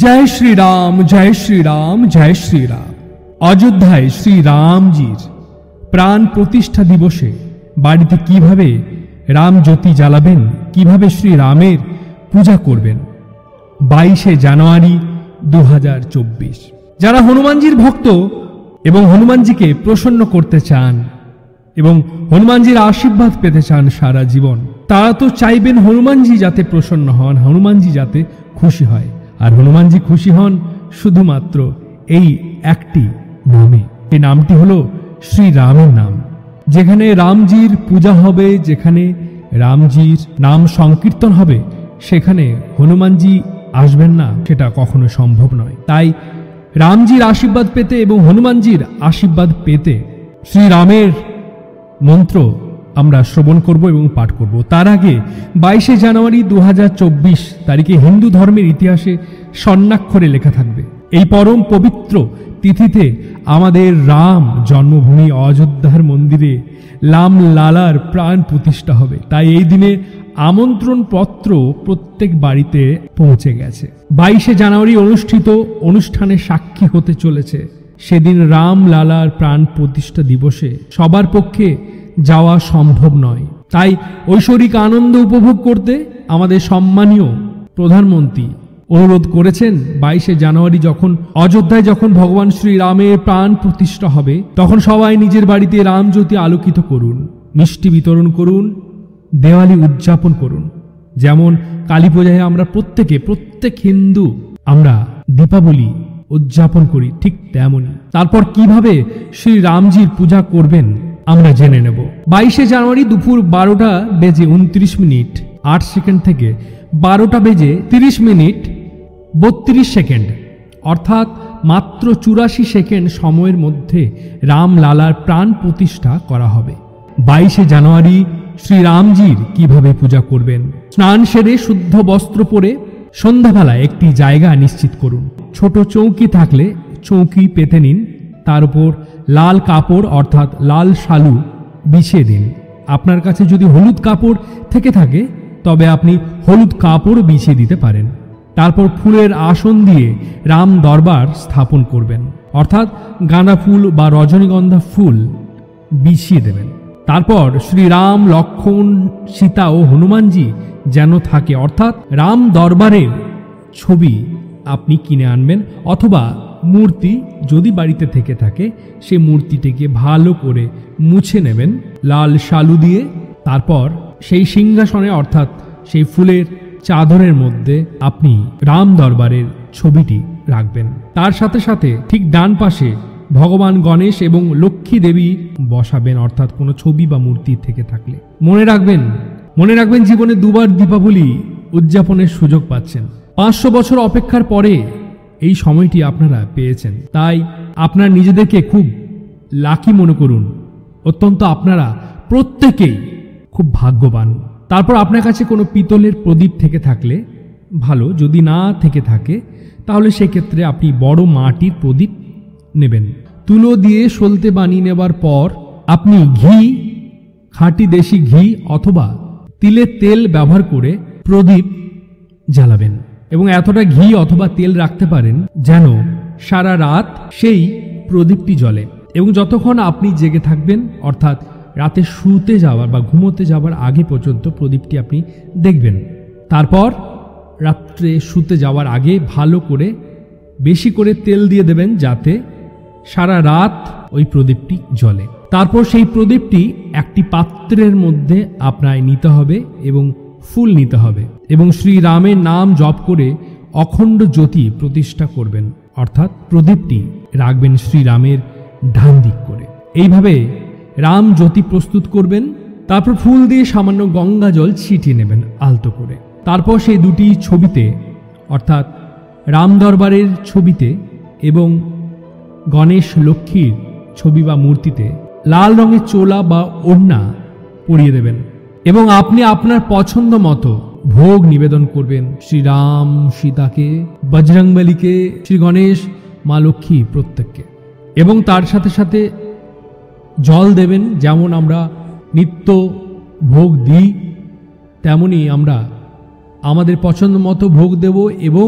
जय श्री राम जय श्री राम जय श्री राम। অযোধ্যায় শ্রী রামজির প্রাণ প্রতিষ্ঠা দিবসে বাড়িতে কিভাবে রাম জ্যোতি জ্বালাবেন, কিভাবে শ্রী রামের পূজা করবেন 22শে জানুয়ারি 2024। যারা হনুমানজির ভক্ত এবং হনুমানজিকে প্রসন্ন করতে চান এবং হনুমানজির আশীর্বাদ পেতে চান সারা জীবন, তারা তো চাইবেন হনুমানজি যাতে প্রসন্ন হন, হনুমানজি যাতে খুশি হয়। আর হনুমানজি খুশি হন শুধুমাত্র এই একটি নামে, এই নামটি হলো শ্রী রামের নাম। যেখানে রামজির পূজা হবে, যেখানে রামজির নাম সংকীর্তন হবে, সেখানে হনুমানজি আসবেন না, সেটা কখনো সম্ভব নয়। তাই রামজির আশীর্বাদ পেতে এবং হনুমানজির আশীর্বাদ পেতে শ্রী রামের মন্ত্র আমরা শ্রবণ করব এবং পাঠ করব। তার আগে 22শে জানুয়ারি 2024 তারিখে হিন্দু ধর্মের ইতিহাসে স্বর্ণাক্ষরে লেখা থাকবে। এই পরম পবিত্র তিথিতে আমাদের রাম জন্মভূমি অযোধ্যার মন্দিরে রাম লালার প্রাণ প্রতিষ্ঠা হবে। তাই এই দিনে আমন্ত্রণ পত্র প্রত্যেক বাড়িতে পৌঁছে গেছে। 22শে জানুয়ারি অনুষ্ঠিত অনুষ্ঠানে সাক্ষী হতে চলেছে। সেদিন রাম লালার প্রাণ প্রতিষ্ঠা দিবসে সবার পক্ষে যাওয়া সম্ভব নয়। তাই ঐশ্বরিক আনন্দ উপভোগ করতে আমাদের সম্মানীয় প্রধানমন্ত্রী অনুরোধ করেছেন 22শে জানুয়ারি অযোধ্যায় যখন ভগবান শ্রীরামের প্রাণ প্রতিষ্ঠা হবে, তখন সবাই নিজের বাড়িতে রামজ্যোতি আলোকিত করুন, মিষ্টি বিতরণ করুন, দেওয়ালি উদযাপন করুন। যেমন কালী পূজায় আমরা প্রত্যেক হিন্দু আমরা দীপাবলি উদযাপন করি, ঠিক তেমনই। তারপর কিভাবে শ্রী রামজির পূজা করবেন আমরা জেনে নেব। 22শে জানুয়ারি দুপুর 12:29:08 থেকে 12:30:32 অর্থাৎ মাত্র 84 সেকেন্ড সময়ের মধ্যে রাম লালার প্রাণ প্রতিষ্ঠা করা হবে। 22শে জানুয়ারি শ্রীরামজির কিভাবে পূজা করবেন? স্নান সেরে শুদ্ধ বস্ত্র পরে সন্ধ্যাবেলায় একটি জায়গা নিশ্চিত করুন। ছোট চৌকি থাকলে চৌকি পেতে নিন, তার উপর লাল কাপড় অর্থাৎ লাল শালু বিছিয়ে দিন। আপনার কাছে যদি হলুদ কাপড় থেকে থাকে তবে আপনি হলুদ কাপড় বিছিয়ে দিতে পারেন। তারপর ফুলের আসন দিয়ে রাম দরবার স্থাপন করবেন, অর্থাৎ গাঁদা ফুল বা রজনীগন্ধা ফুল বিছিয়ে দেবেন। তারপর শ্রীরাম, লক্ষ্মণ, সীতা ও হনুমানজি যেন থাকে, অর্থাৎ রাম দরবারের ছবি আপনি কিনে আনবেন, অথবা মূর্তি যদি বাড়িতে থেকে থাকে সেই মূর্তিটিকে ভালো করে মুছে নেবেন লাল শালু দিয়ে। তারপর সেই সিংহাসনে অর্থাৎ সেই ফুলের চাদরের মধ্যে আপনি রাম দরবারের ছবিটি রাখবেন। তার সাথে সাথে ঠিক ডান পাশে ভগবান গণেশ এবং লক্ষ্মী দেবী বসাবেন, অর্থাৎ কোনো ছবি বা মূর্তি থেকে থাকলে। মনে রাখবেন জীবনে দুবার দীপাবলি উদযাপনের সুযোগ পাচ্ছেন। 500 বছর অপেক্ষার পরে এই সময়টি আপনারা পেয়েছেন। তাই আপনার নিজেদেরকে খুব লাকি মনে করুন। অত্যন্ত আপনারা প্রত্যেকেই খুব ভাগ্যবান। তারপর আপনার কাছে কোনো পিতলের প্রদীপ থেকে থাকলে ভালো, যদি না থেকে থাকে তাহলে সেক্ষেত্রে আপনি বড় মাটির প্রদীপ নেবেন। তুলো দিয়ে সলতে বানিয়ে নেবার পর আপনি ঘি, খাঁটি দেশি ঘি অথবা তিলের তেল ব্যবহার করে প্রদীপ জ্বালাবেন এবং এতটা ঘি অথবা তেল রাখতে পারেন যেন সারা রাত সেই প্রদীপটি জ্বলে এবং যতক্ষণ আপনি জেগে থাকবেন, অর্থাৎ রাতে শুতে যাওয়ার বা ঘুমোতে যাওয়ার আগে পর্যন্ত প্রদীপটি আপনি দেখবেন। তারপর রাত্রে শুতে যাওয়ার আগে ভালো করে বেশি করে তেল দিয়ে দেবেন যাতে সারা রাত ওই প্রদীপটি জ্বলে। তারপর সেই প্রদীপটি একটি পাত্রের মধ্যে আপনার নিতে হবে এবং ফুল নিতে হবে এবং শ্রীরামের নাম জপ করে অখণ্ড জ্যোতি প্রতিষ্ঠা করবেন, অর্থাৎ প্রদীপটি রাখবেন শ্রীরামের ডান দিক করে। এইভাবে রাম জ্যোতি প্রস্তুত করবেন। তারপর ফুল দিয়ে সামান্য গঙ্গা জল ছিটিয়ে নেবেন আলতো করে। তারপর সেই দুটি ছবিতে, অর্থাৎ রাম দরবারের ছবিতে এবং গণেশ লক্ষ্মীর ছবি বা মূর্তিতে লাল রঙের চোলা বা ওড়না পরিয়ে দেবেন এবং আপনি আপনার পছন্দ মতো ভোগ নিবেদন করবেন শ্রীরাম, সীতাকে, বজরংবলীকে, শ্রী গণেশ, মা লক্ষ্মী প্রত্যেককে। এবং তার সাথে সাথে জল দেবেন। যেমন আমরা নিত্য ভোগ দিই তেমনি আমরা আমাদের পছন্দ মতো ভোগ দেব এবং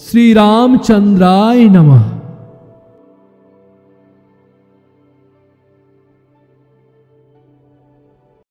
श्री रामचंद्राय नमः।